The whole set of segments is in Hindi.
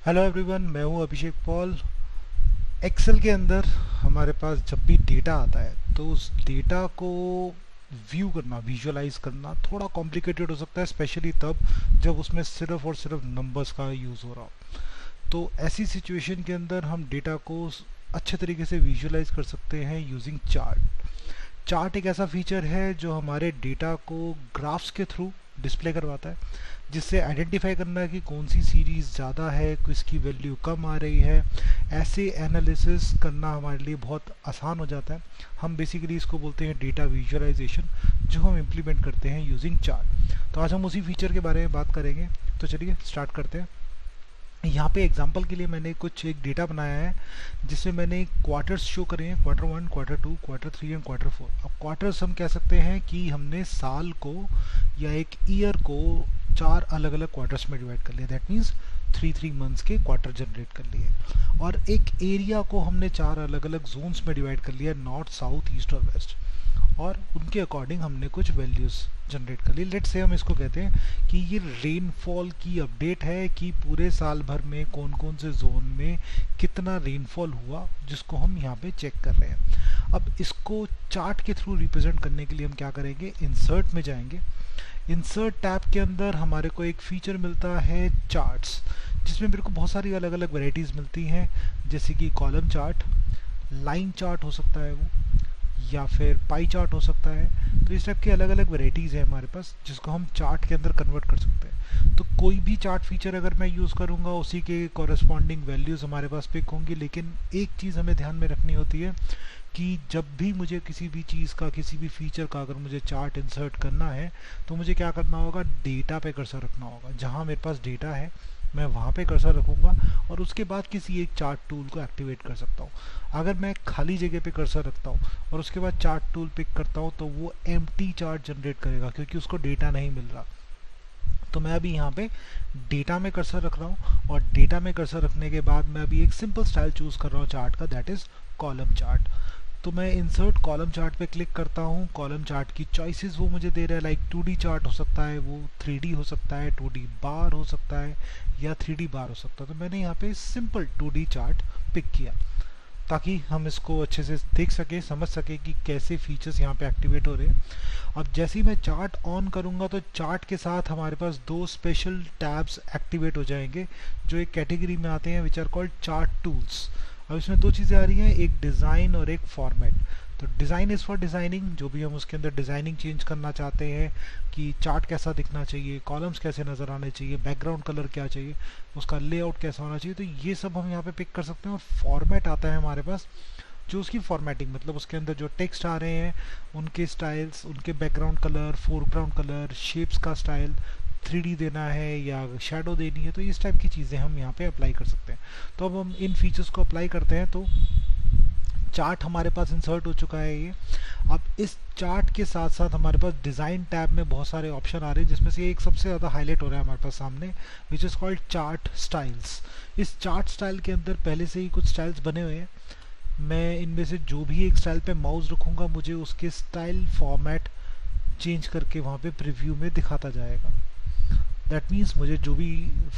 हेलो एवरीवन, मैं हूं अभिषेक पॉल। एक्सेल के अंदर हमारे पास जब भी डेटा आता है तो उस डेटा को व्यू करना, विजुअलाइज करना थोड़ा कॉम्प्लिकेटेड हो सकता है, स्पेशली तब जब उसमें सिर्फ और सिर्फ नंबर्स का यूज़ हो रहा हो। तो ऐसी सिचुएशन के अंदर हम डेटा को अच्छे तरीके से विजुअलाइज कर सकते हैं यूजिंग चार्ट। चार्ट एक ऐसा फीचर है जो हमारे डेटा को ग्राफ्स के थ्रू डिस्प्ले करवाता है, जिससे आइडेंटिफाई करना है कि कौन सी सीरीज़ ज़्यादा है, किसकी वैल्यू कम आ रही है। ऐसे एनालिसिस करना हमारे लिए बहुत आसान हो जाता है। हम बेसिकली इसको बोलते हैं डेटा विजुअलाइजेशन, जो हम इम्प्लीमेंट करते हैं यूजिंग चार्ट। तो आज हम उसी फीचर के बारे में बात करेंगे। तो चलिए स्टार्ट करते हैं। यहाँ पे एग्जांपल के लिए मैंने कुछ एक डेटा बनाया है जिसमें मैंने क्वार्टर्स शो करे हैं, quarter 1, quarter 2, quarter 3 and quarter 4। अब क्वार्टर्स हम कह सकते हैं कि हमने साल को या एक ईयर को 4 अलग अलग क्वार्टर्स में डिवाइड कर लिया। दैट मीन्स 3 मंथ्स के क्वार्टर जनरेट कर लिए। और एक एरिया को हमने 4 अलग अलग जोन्स में डिवाइड कर लिया, नॉर्थ, साउथ, ईस्ट और वेस्ट, और उनके अकॉर्डिंग हमने कुछ वैल्यूज़ जनरेट कर ली। लेट्स से हम इसको कहते हैं कि ये रेनफॉल की अपडेट है कि पूरे साल भर में कौन कौन से जोन में कितना रेनफॉल हुआ, जिसको हम यहाँ पे चेक कर रहे हैं। अब इसको चार्ट के थ्रू रिप्रेजेंट करने के लिए हम क्या करेंगे, इंसर्ट में जाएंगे। इंसर्ट टैब के अंदर हमारे को एक फीचर मिलता है चार्ट्स, जिसमें मेरे को बहुत सारी अलग अलग वेराइटीज़ मिलती हैं, जैसे कि कॉलम चार्ट, लाइन चार्ट हो सकता है वो, या फिर पाई चार्ट हो सकता है। तो इस टाइप की अलग अलग वेराइटीज़ है हमारे पास, जिसको हम चार्ट के अंदर कन्वर्ट कर सकते हैं। तो कोई भी चार्ट फीचर अगर मैं यूज़ करूँगा, उसी के कॉरेस्पॉन्डिंग वैल्यूज़ हमारे पास पिक होंगी। लेकिन एक चीज़ हमें ध्यान में रखनी होती है कि जब भी मुझे किसी भी चीज़ का, किसी भी फीचर का अगर मुझे चार्ट इंसर्ट करना है, तो मुझे क्या करना होगा, डेटा पे कर्सर रखना होगा। जहाँ मेरे पास डेटा है मैं वहाँ पे कर्सर रखूँगा और उसके बाद किसी एक चार्ट टूल को एक्टिवेट कर सकता हूँ। अगर मैं खाली जगह पे कर्सर रखता हूँ और उसके बाद चार्ट टूल पिक करता हूँ, तो वो एम्प्टी चार्ट जनरेट करेगा, क्योंकि उसको डेटा नहीं मिल रहा। तो मैं अभी यहाँ पे डेटा में कर्सर रख रहा हूँ, और डेटा में कर्सर रखने के बाद मैं अभी एक सिंपल स्टाइल चूज़ कर रहा हूँ चार्ट का, दैट इज़ कॉलम चार्ट। तो मैं इंसर्ट कॉलम चार्ट पे क्लिक करता हूँ। कॉलम चार्ट की चॉइसेस वो मुझे दे रहा है, लाइक 2D चार्ट हो सकता है, वो 3D हो सकता है, 2D बार हो सकता है, या 3D बार हो सकता है। तो मैंने यहाँ पे सिंपल 2D चार्ट पिक किया, ताकि हम इसको अच्छे से देख सके, समझ सके कि कैसे फीचर्स यहाँ पे एक्टिवेट हो रहे हैं। अब जैसे ही मैं चार्ट ऑन करूँगा, तो चार्ट के साथ हमारे पास 2 स्पेशल टैब्स एक्टिवेट हो जाएंगे, जो एक कैटेगरी में आते हैं, which are called chart tools. अब इसमें 2 चीज़ें आ रही हैं, एक डिज़ाइन और एक फॉर्मेट। तो डिज़ाइन इज़ फॉर डिज़ाइनिंग, जो भी हम उसके अंदर डिज़ाइनिंग चेंज करना चाहते हैं कि चार्ट कैसा दिखना चाहिए, कॉलम्स कैसे नज़र आने चाहिए, बैकग्राउंड कलर क्या चाहिए, उसका लेआउट कैसा होना चाहिए, तो ये सब हम यहाँ पे पिक कर सकते हैं। और फॉर्मेट आता है हमारे पास, जो उसकी फॉर्मेटिंग, मतलब उसके अंदर जो टेक्स्ट आ रहे हैं उनके स्टाइल्स, उनके background colour, foreground colour, shapes का स्टाइल, 3D देना है या शैडो देनी है, तो इस टाइप की चीज़ें हम यहाँ पे अप्लाई कर सकते हैं। तो अब हम इन फीचर्स को अप्लाई करते हैं। तो चार्ट हमारे पास इंसर्ट हो चुका है ये। अब इस चार्ट के साथ साथ हमारे पास डिज़ाइन टैब में बहुत सारे ऑप्शन आ रहे हैं, जिसमें से एक सबसे ज़्यादा हाईलाइट हो रहा है हमारे पास सामने, which is called chart styles. इस चार्ट स्टाइल के अंदर पहले से ही कुछ स्टाइल्स बने हुए हैं। मैं इनमें से जो भी एक स्टाइल पे माउस रखूँगा, मुझे उसके स्टाइल फॉर्मेट चेंज करके वहाँ पे प्रीव्यू में दिखाता जाएगा। दैट मीन्स मुझे जो भी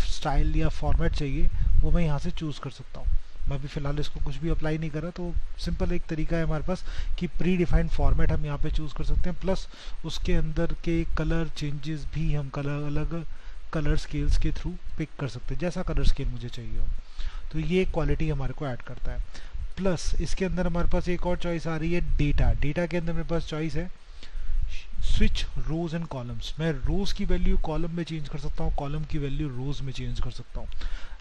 स्टाइल या फॉर्मेट चाहिए वो मैं यहाँ से चूज़ कर सकता हूँ। मैं अभी फ़िलहाल इसको कुछ भी अप्लाई नहीं कर रहा, तो सिंपल एक तरीका है हमारे पास कि प्री डिफाइंड फॉर्मेट हम यहाँ पे चूज़ कर सकते हैं। प्लस उसके अंदर के कलर चेंजेस भी हम अलग कलर स्केल्स के थ्रू पिक कर सकते हैं, जैसा कलर स्केल मुझे चाहिए हो। तो ये क्वालिटी हमारे को ऐड करता है। प्लस इसके अंदर हमारे पास एक और चॉइस आ रही है, डेटा। डेटा के अंदर मेरे पास चॉइस है स्विच रोज एंड कॉलम्स। मैं रोज की वैल्यू कॉलम में चेंज कर सकता हूँ, कॉलम की वैल्यू रोज में चेंज कर सकता हूँ।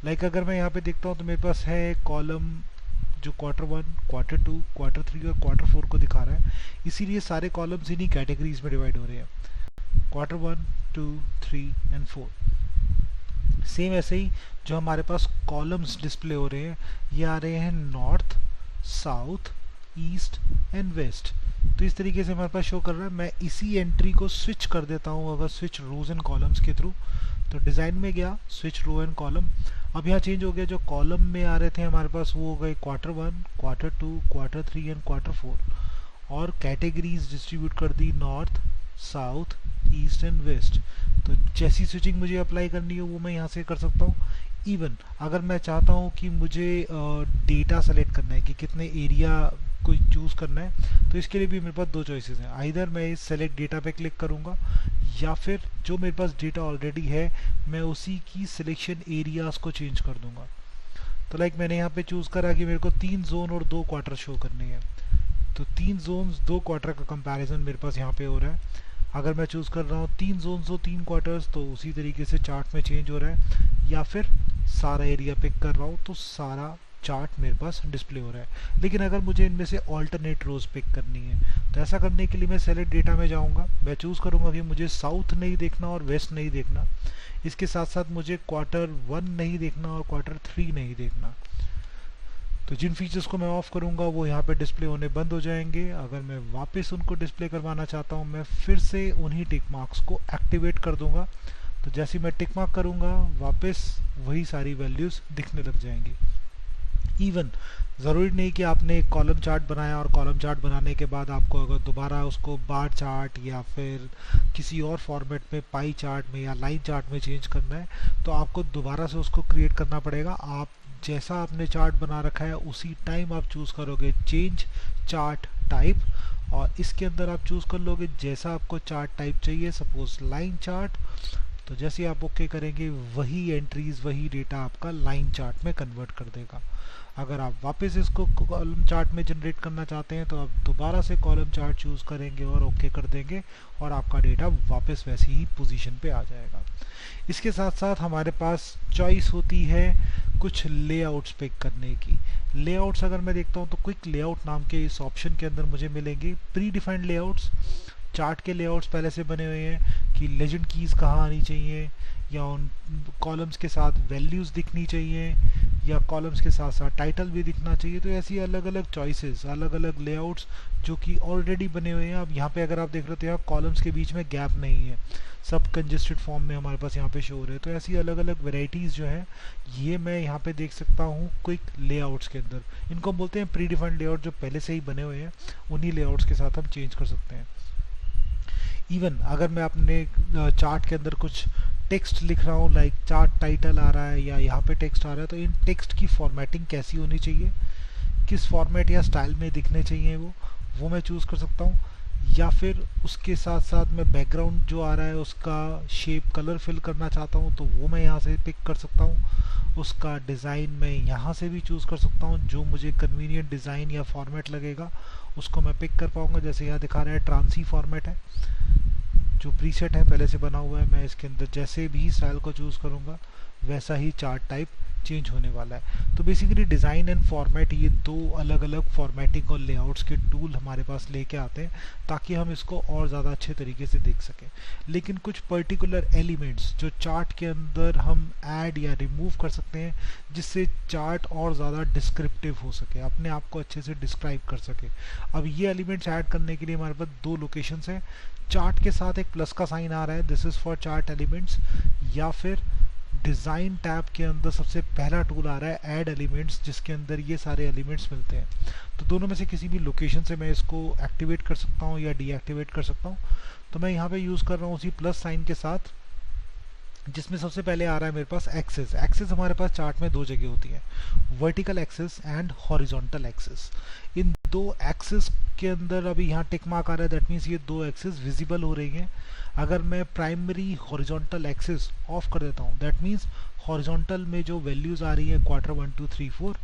लाइक अगर मैं यहाँ पे देखता हूँ, तो मेरे पास है कॉलम जो क्वार्टर 1, क्वार्टर 2, क्वार्टर 3 और क्वार्टर 4 को दिखा रहा है, इसीलिए सारे कॉलम्स इन्हीं कैटेगरीज में डिवाइड हो रहे हैं, क्वार्टर 1, 2, 3 एंड 4। सेम ऐसे ही जो हमारे पास कॉलम्स डिस्प्ले हो रहे हैं, ये आ रहे हैं north, south, east and west. तो इस तरीके से हमारे पास शो कर रहा है। मैं इसी एंट्री को स्विच कर देता हूँ, अगर स्विच रोज एंड कॉलम्स के थ्रू। तो डिज़ाइन में गया, स्विच रो एंड कॉलम। अब यहाँ चेंज हो गया, जो कॉलम में आ रहे थे हमारे पास वो हो गए quarter 1, quarter 2, quarter 3 and quarter 4। और कैटेगरीज डिस्ट्रीब्यूट कर दी north, south, east and west. तो जैसी स्विचिंग मुझे अप्लाई करनी है वो मैं यहाँ से कर सकता हूँ। इवन अगर मैं चाहता हूँ कि मुझे डेटा सेलेक्ट करना है कि कितने एरिया कोई चूज़ करना है, तो इसके लिए भी मेरे पास दो चॉइसेस हैं। आइदर मैं इस सेलेक्ट डेटा पे क्लिक करूँगा, या फिर जो मेरे पास डेटा ऑलरेडी है मैं उसी की सिलेक्शन एरियाज़ को चेंज कर दूंगा। तो लाइक मैंने यहाँ पे चूज़ करा कि मेरे को 3 जोन और 2 क्वार्टर शो करने हैं, तो 3 जोन्स 2 क्वार्टर का कंपैरिजन मेरे पास यहाँ पे हो रहा है। अगर मैं चूज़ कर रहा हूँ 3 जोन्स और 3 क्वार्टर्स, तो उसी तरीके से चार्ट में चेंज हो रहा है, या फिर सारा एरिया पिक कर रहा हूँ तो सारा चार्ट मेरे पास डिस्प्ले हो रहा है। लेकिन अगर मुझे इनमें से ऑल्टरनेट रोज पिक करनी है, तो ऐसा करने के लिए मैं सेलेक्ट डेटा में जाऊंगा, मैं चूज़ करूंगा कि मुझे साउथ नहीं देखना और वेस्ट नहीं देखना, इसके साथ साथ मुझे Q1 नहीं देखना और Q3 नहीं देखना। तो जिन फीचर्स को मैं ऑफ करूंगा वो यहाँ पे डिस्प्ले होने बंद हो जाएंगे। अगर मैं वापस उनको डिस्प्ले करवाना चाहता हूँ, मैं फिर से उन्हीं टिक मार्क्स को एक्टिवेट कर दूंगा। तो जैसे मैं टिक मार्क करूंगा वापस वही सारी वैल्यूज दिखने लग जाएंगी। इवन ज़रूरी नहीं कि आपने एक कॉलम चार्ट बनाया और कॉलम चार्ट बनाने के बाद आपको अगर दोबारा उसको बार चार्ट या फिर किसी और फॉर्मेट में पाई चार्ट में या लाइन चार्ट में चेंज करना है, तो आपको दोबारा से उसको क्रिएट करना पड़ेगा। आप जैसा आपने चार्ट बना रखा है उसी टाइम आप चूज़ करोगे चेंज चार्ट टाइप, और इसके अंदर आप चूज़ कर लोगे जैसा आपको चार्ट टाइप चाहिए, सपोज लाइन चार्ट। तो जैसे ही आप ओके करेंगे वही एंट्रीज वही डेटा आपका लाइन चार्ट में कन्वर्ट कर देगा। अगर आप वापस इसको कॉलम चार्ट में जनरेट करना चाहते हैं तो आप दोबारा से कॉलम चार्ट चूज़ करेंगे और ओके कर देंगे और आपका डेटा वापस वैसी ही पोजीशन पे आ जाएगा। इसके साथ साथ हमारे पास चॉइस होती है कुछ लेआउट्स पिक करने की। लेआउट्स अगर मैं देखता हूँ तो क्विक लेआउट नाम के इस ऑप्शन के अंदर मुझे मिलेंगे प्री डिफाइंड लेआउट्स। चार्ट के लेआउट्स पहले से बने हुए हैं कि लेजेंड कीज कहाँ आनी चाहिए, या उन कॉलम्स के साथ वैल्यूज़ दिखनी चाहिए, या कॉलम्स के साथ साथ टाइटल भी दिखना चाहिए। तो ऐसी अलग अलग चॉइसेस, अलग अलग लेआउट्स जो कि ऑलरेडी बने हुए हैं। अब यहाँ पे अगर आप देख रहे हो तो यहाँ कॉलम्स के बीच में गैप नहीं है, सब कंजेस्टेड फॉर्म में हमारे पास यहाँ पे शो हो रहे हैं। तो ऐसी अलग अलग वेराइटीज़ जो हैं ये मैं यहाँ पे देख सकता हूँ क्विक लेआउट्स के अंदर। इनको हम बोलते हैं प्री डिफाइंड लेआउट, जो पहले से ही बने हुए हैं उन्हीं लेआउट्स के साथ हम चेंज कर सकते हैं। इवन अगर मैं अपने चार्ट के अंदर कुछ टेक्स्ट लिख रहा हूँ, लाइक चार्ट टाइटल आ रहा है या यहाँ पे टेक्स्ट आ रहा है, तो इन टेक्स्ट की फॉर्मेटिंग कैसी होनी चाहिए, किस फॉर्मेट या स्टाइल में दिखने चाहिए वो मैं चूज़ कर सकता हूँ। या फिर उसके साथ साथ मैं बैकग्राउंड जो आ रहा है उसका शेप कलर फिल करना चाहता हूँ तो वो मैं यहाँ से पिक कर सकता हूँ। उसका डिज़ाइन मैं यहाँ से भी चूज़ कर सकता हूँ, जो मुझे कन्वीनियंट डिज़ाइन या फॉर्मेट लगेगा उसको मैं पिक कर पाऊँगा। जैसे यहाँ दिखा रहा है ट्रांसी फॉर्मेट है, जो प्रीसेट है पहले से बना हुआ है, मैं इसके अंदर जैसे भी स्टाइल को चूज़ करूँगा वैसा ही चार्ट टाइप चेंज होने वाला है। तो बेसिकली डिज़ाइन एंड फॉर्मेट ये दो अलग अलग फॉर्मेटिंग और लेआउट्स के टूल हमारे पास लेके आते हैं ताकि हम इसको और ज़्यादा अच्छे तरीके से देख सकें। लेकिन कुछ पर्टिकुलर एलिमेंट्स जो चार्ट के अंदर हम ऐड या रिमूव कर सकते हैं जिससे चार्ट और ज़्यादा डिस्क्रिप्टिव हो सके, अपने आप को अच्छे से डिस्क्राइब कर सके। अब ये एलिमेंट्स ऐड करने के लिए हमारे पास दो लोकेशंस हैं। चार्ट के साथ एक प्लस का साइन आ रहा है, this is for chart elements, या फिर डिज़ाइन टैब के अंदर सबसे पहला टूल आ रहा है ऐड एलिमेंट्स, जिसके अंदर ये सारे एलिमेंट्स मिलते हैं। तो दोनों में से किसी भी लोकेशन से मैं इसको एक्टिवेट कर सकता हूँ या डीएक्टिवेट कर सकता हूँ। तो मैं यहाँ पे यूज़ कर रहा हूँ उसी प्लस साइन के साथ, जिसमें सबसे पहले आ रहा है मेरे पास एक्सेस। एक्सेस हमारे पास चार्ट में दो जगह होती है, vertical axis and horizontal axis. इन दो एक्सेस के अंदर अभी यहाँ टिक मार्क आ रहा है, दैट मीन्स ये दो एक्सेस विजिबल हो रही हैं। अगर मैं प्राइमरी हॉरिजॉन्टल एक्सेस ऑफ कर देता हूँ, दैट मीन्स हॉरिजॉन्टल में जो वैल्यूज़ आ रही है Q1 2 3 4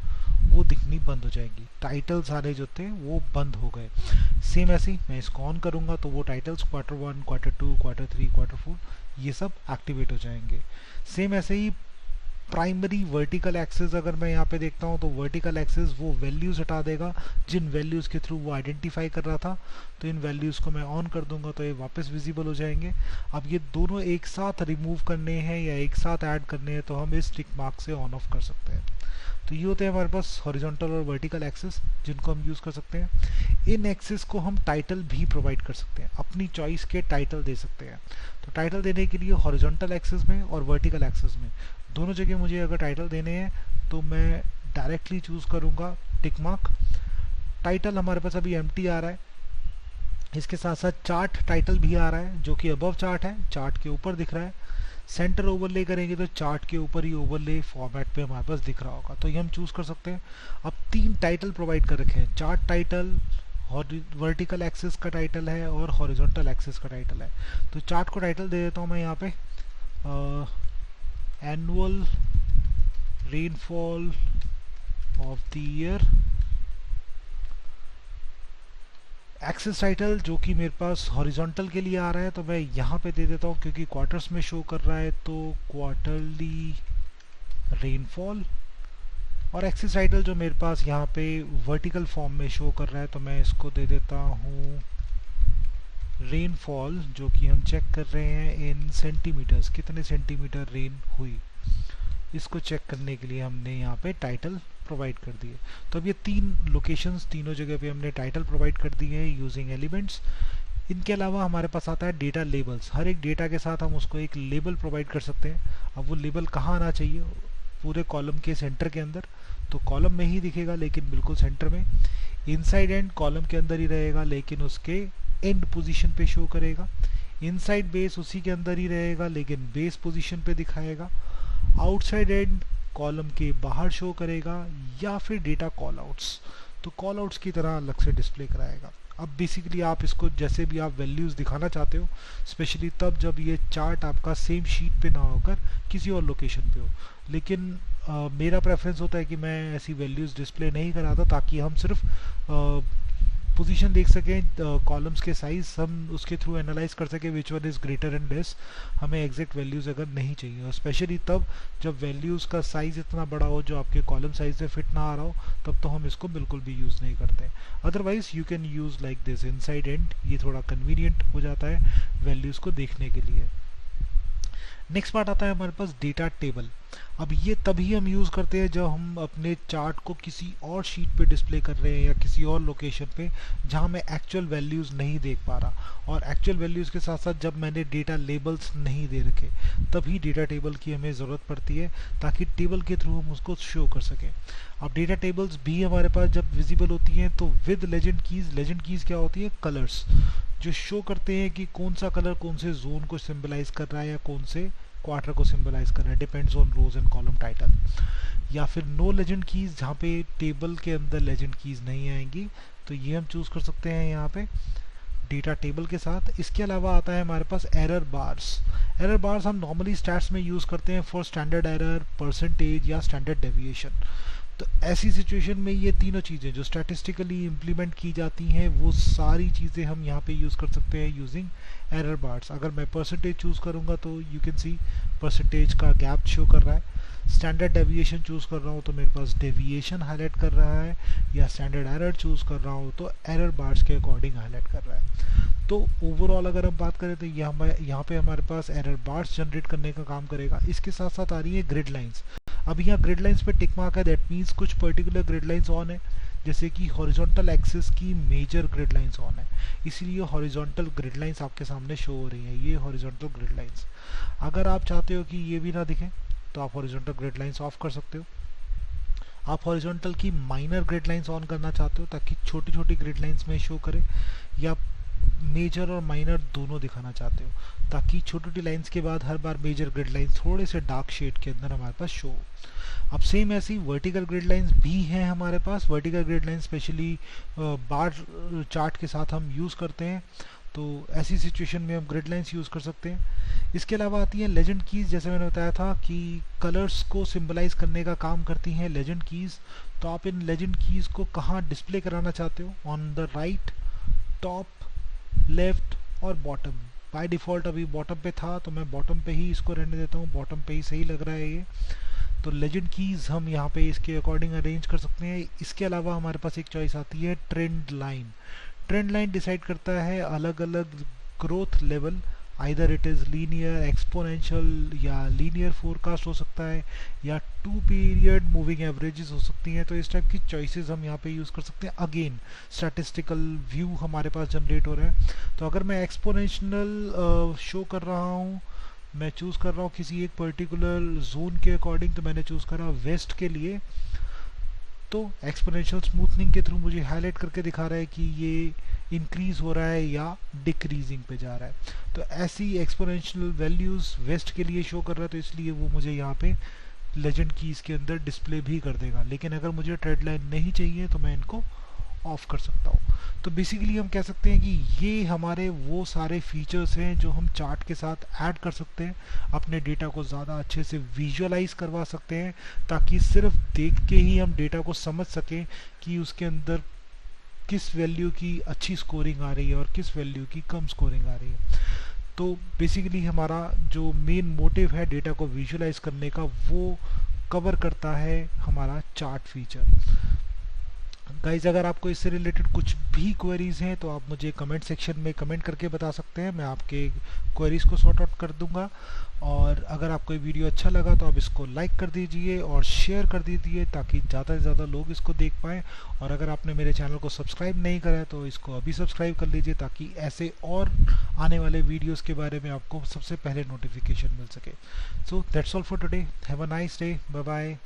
वो दिखनी बंद हो जाएंगी। टाइटल्स सारे जो थे वो बंद हो गए। सेम ऐसे ही मैं इसको ऑन करूँगा तो वो titles Q1 Q2 Q3 Q4 ये सब एक्टिवेट हो जाएंगे। सेम ऐसे ही प्राइमरी वर्टिकल एक्सेस अगर मैं यहाँ पे देखता हूँ तो वर्टिकल एक्सेस वो वैल्यूज़ हटा देगा जिन वैल्यूज़ के थ्रू वो आइडेंटिफाई कर रहा था। तो इन वैल्यूज़ को मैं ऑन कर दूंगा तो ये वापस विजिबल हो जाएंगे। अब ये दोनों एक साथ रिमूव करने हैं या एक साथ ऐड करने हैं तो हम इस टिक मार्क से ऑन ऑफ कर सकते हैं। तो ये होते हैं हमारे पास हॉरिजॉन्टल और वर्टिकल एक्सेस जिनको हम यूज़ कर सकते हैं। इन एक्सेस को हम टाइटल भी प्रोवाइड कर सकते हैं, अपनी चॉइस के टाइटल दे सकते हैं। तो टाइटल देने के लिए हॉरिजॉन्टल एक्सेस में और वर्टिकल एक्सेस में दोनों जगह मुझे अगर टाइटल देने हैं तो मैं डायरेक्टली चूज़ करूँगा टिक मार्क। टाइटल हमारे पास अभी एम्प्टी आ रहा है, इसके साथ साथ चार्ट टाइटल भी आ रहा है जो कि अबव चार्ट है, चार्ट के ऊपर दिख रहा है। सेंटर ओवरले करेंगे तो चार्ट के ऊपर ही ओवरले फॉर्मेट पे हमारे पास दिख रहा होगा, तो ये हम चूज़ कर सकते हैं। अब 3 टाइटल प्रोवाइड कर रखे हैं, चार्ट टाइटल, वर्टिकल एक्सिस का टाइटल है और हॉरिजॉन्टल एक्सिस का टाइटल है। तो चार्ट को टाइटल दे देता हूँ मैं यहाँ पे annual rainfall of the year. Axis title जो कि मेरे पास हॉरिजॉन्टल के लिए आ रहा है तो मैं यहाँ पे दे देता हूँ, क्योंकि क्वार्टर्स में शो कर रहा है तो क्वार्टरली रेनफॉल। और एक्सिस टाइटल जो मेरे पास यहाँ पे वर्टिकल फॉर्म में शो कर रहा है तो मैं इसको दे देता हूँ रेनफॉल, जो कि हम चेक कर रहे हैं इन सेंटीमीटर्स, कितने सेंटीमीटर रेन हुई, इसको चेक करने के लिए हमने यहाँ पे टाइटल प्रोवाइड कर दिए। तो अब ये 3 लोकेशंस, तीनों जगह पे हमने टाइटल प्रोवाइड कर दिए हैं यूजिंग एलिमेंट्स। इनके अलावा हमारे पास आता है डेटा लेबल्स। हर एक डेटा के साथ हम उसको एक लेबल प्रोवाइड कर सकते हैं। अब वो लेबल कहाँ आना चाहिए, पूरे कॉलम के सेंटर के अंदर, तो कॉलम में ही दिखेगा लेकिन बिल्कुल सेंटर में। इनसाइड एंड कॉलम के अंदर ही रहेगा लेकिन उसके एंड पोजीशन पे शो करेगा। इनसाइड बेस उसी के अंदर ही रहेगा लेकिन बेस पोजीशन पे दिखाएगा। आउटसाइड एंड कॉलम के बाहर शो करेगा, या फिर डेटा कॉल आउट्स, तो कॉल आउट्स की तरह अलग से डिस्प्ले कराएगा। अब बेसिकली आप इसको जैसे भी आप वैल्यूज़ दिखाना चाहते हो, स्पेशली तब जब ये चार्ट आपका सेम शीट पे ना होकर किसी और लोकेशन पे हो। लेकिन मेरा प्रेफरेंस होता है कि मैं ऐसी वैल्यूज़ डिस्प्ले नहीं कराता, ताकि हम सिर्फ पोजीशन देख सकें, कॉलम्स के साइज हम उसके थ्रू एनालाइज कर सकें which one is greater and less. हमें एग्जैक्ट वैल्यूज़ अगर नहीं चाहिए, और स्पेशली तब जब वैल्यूज़ का साइज़ इतना बड़ा हो जो आपके कॉलम साइज में फिट ना आ रहा हो, तब तो हम इसको बिल्कुल भी यूज़ नहीं करते। Otherwise you can use like this inside and, ये थोड़ा कन्वीनियंट हो जाता है वैल्यूज़ को देखने के लिए। नेक्स्ट पार्ट आता है हमारे पास डेटा टेबल। अब ये तभी हम यूज़ करते हैं जब हम अपने चार्ट को किसी और शीट पे डिस्प्ले कर रहे हैं या किसी और लोकेशन पे जहाँ मैं एक्चुअल वैल्यूज़ नहीं देख पा रहा, और एक्चुअल वैल्यूज़ के साथ साथ जब मैंने डेटा लेबल्स नहीं दे रखे, तभी डेटा टेबल की हमें ज़रूरत पड़ती है, ताकि टेबल के थ्रू हम उसको शो कर सकें। अब डेटा टेबल्स भी हमारे पास जब विजिबल होती हैं तो with legend keys. Legend keys क्या होती है, कलर्स जो शो करते हैं कि कौन सा कलर कौन से जोन को सिंबलाइज कर रहा है या कौन से क्वार्टर को सिंबलाइज कर रहा है, depends on rows and column title. या फिर नो लेजेंड कीज़, जहाँ पे टेबल के अंदर लेजेंड कीज़ नहीं आएंगी, तो ये हम चूज़ कर सकते हैं यहाँ पे डेटा टेबल के साथ। इसके अलावा आता है हमारे पास एरर बार्स। एरर बार्स हम नॉर्मली स्टैट्स में यूज़ करते हैं फॉर स्टैंडर्ड एरर, परसेंटेज या स्टैंडर्ड डेविएशन। तो ऐसी सिचुएशन में ये तीनों चीज़ें जो स्टैटिस्टिकली इम्प्लीमेंट की जाती हैं, वो सारी चीज़ें हम यहाँ पे यूज़ कर सकते हैं यूजिंग एरर बार्स। अगर मैं परसेंटेज चूज़ करूँगा तो यू कैन सी परसेंटेज का गैप शो कर रहा है। स्टैंडर्ड डेविएशन चूज़ कर रहा हूँ तो मेरे पास डेविएशन हाईलाइट कर रहा है, या स्टैंडर्ड एरर चूज़ कर रहा हूँ तो एरर बार्स के अकॉर्डिंग हाईलाइट कर रहा है। तो ओवरऑल अगर हम बात करें तो यहाँ पे हमारे पास एरर बार्स जनरेट करने का काम करेगा। इसके साथ साथ आ रही है ग्रिड लाइंस। अब यहाँ ग्रिड लाइंस पे टिक मार्क है, दैट मीन्स कुछ पर्टिकुलर ग्रिड लाइंस ऑन है, जैसे कि हॉरिजॉन्टल एक्सिस की मेजर ग्रिड लाइंस ऑन है, इसीलिए हॉरिजॉन्टल ग्रिड लाइंस आपके सामने शो हो रही हैं, ये हॉरिजॉन्टल ग्रिड लाइंस। अगर आप चाहते हो कि ये भी ना दिखें तो आप हॉरिजॉन्टल ग्रिड लाइंस ऑफ कर सकते हो। आप हॉरिजॉन्टल की माइनर ग्रिड लाइंस ऑन करना चाहते हो ताकि छोटी छोटी ग्रिड लाइंस में शो करे, या मेजर और माइनर दोनों दिखाना चाहते हो ताकि छोटी छोटी लाइंस के बाद हर बार मेजर ग्रिड लाइंस थोड़े से डार्क शेड के अंदर हमारे पास शो। अब सेम ऐसी वर्टिकल ग्रिड लाइंस भी हैं हमारे पास। Vertical grid lines specially bar chart के साथ हम यूज़ करते हैं, तो ऐसी सिचुएशन में हम ग्रिड लाइंस यूज़ कर सकते हैं। इसके अलावा आती हैं लेजेंड कीज़। जैसे मैंने बताया था कि कलर्स को सिंबलाइज करने का काम करती हैं लेजेंड कीज़। तो आप इन लेजेंड कीज़ को कहाँ डिस्प्ले कराना चाहते हो, on the right, top, left और बॉटम। बाय डिफ़ॉल्ट अभी बॉटम पे था तो मैं बॉटम पे ही इसको रहने देता हूँ, बॉटम पे ही सही लग रहा है ये। तो लेजेंड कीज़ हम यहाँ पे इसके अकॉर्डिंग अरेंज कर सकते हैं। इसके अलावा हमारे पास एक चॉइस आती है trend line. Trend line decide करता है अलग अलग growth level, either it is linear, exponential या लीनियर फोरकास्ट हो सकता है, या 2 पीरियड मूविंग एवरेजेस हो सकती हैं। तो इस टाइप की चॉइसेस हम यहाँ पे यूज़ कर सकते हैं। अगेन स्टैटिस्टिकल व्यू हमारे पास जनरेट हो रहा है, तो अगर मैं एक्सपोनेंशियल शो कर रहा हूँ, मैं चूज़ कर रहा हूँ किसी एक पर्टिकुलर जोन के अकॉर्डिंग, तो मैंने चूज़ करा वेस्ट के लिए तो एक्सपोनेंशियल स्मूथनिंग के थ्रू मुझे हाईलाइट करके दिखा रहा है कि ये इंक्रीज हो रहा है या डिक्रीजिंग पे जा रहा है। तो ऐसी एक्सपोनेंशियल वैल्यूज वेस्ट के लिए शो कर रहा है, तो इसलिए वो मुझे यहाँ पे लेजेंड कीज के अंदर डिस्प्ले भी कर देगा। लेकिन अगर मुझे ट्रेड लाइन नहीं चाहिए तो मैं इनको ऑफ कर सकता हूँ। तो बेसिकली हम कह सकते हैं कि ये हमारे वो सारे फीचर्स हैं जो हम चार्ट के साथ ऐड कर सकते हैं, अपने डेटा को ज़्यादा अच्छे से विजुअलाइज करवा सकते हैं, ताकि सिर्फ देख के ही हम डेटा को समझ सकें कि उसके अंदर किस वैल्यू की अच्छी स्कोरिंग आ रही है और किस वैल्यू की कम स्कोरिंग आ रही है। तो बेसिकली हमारा जो मेन मोटिव है डेटा को विजुअलाइज करने का, वो कवर करता है हमारा चार्ट फीचर। गाइज अगर आपको इससे रिलेटेड कुछ भी क्वेरीज हैं तो आप मुझे कमेंट सेक्शन में कमेंट करके बता सकते हैं, मैं आपके क्वेरीज को सॉर्ट आउट कर दूंगा। और अगर आपको ये वीडियो अच्छा लगा तो आप इसको लाइक कर दीजिए और शेयर कर दीजिए ताकि ज़्यादा से ज़्यादा लोग इसको देख पाएँ। और अगर आपने मेरे चैनल को सब्सक्राइब नहीं करा है तो इसको अभी सब्सक्राइब कर लीजिए ताकि ऐसे और आने वाले वीडियोज़ के बारे में आपको सबसे पहले नोटिफिकेशन मिल सके। So that's all for today, have a nice day, bye bye.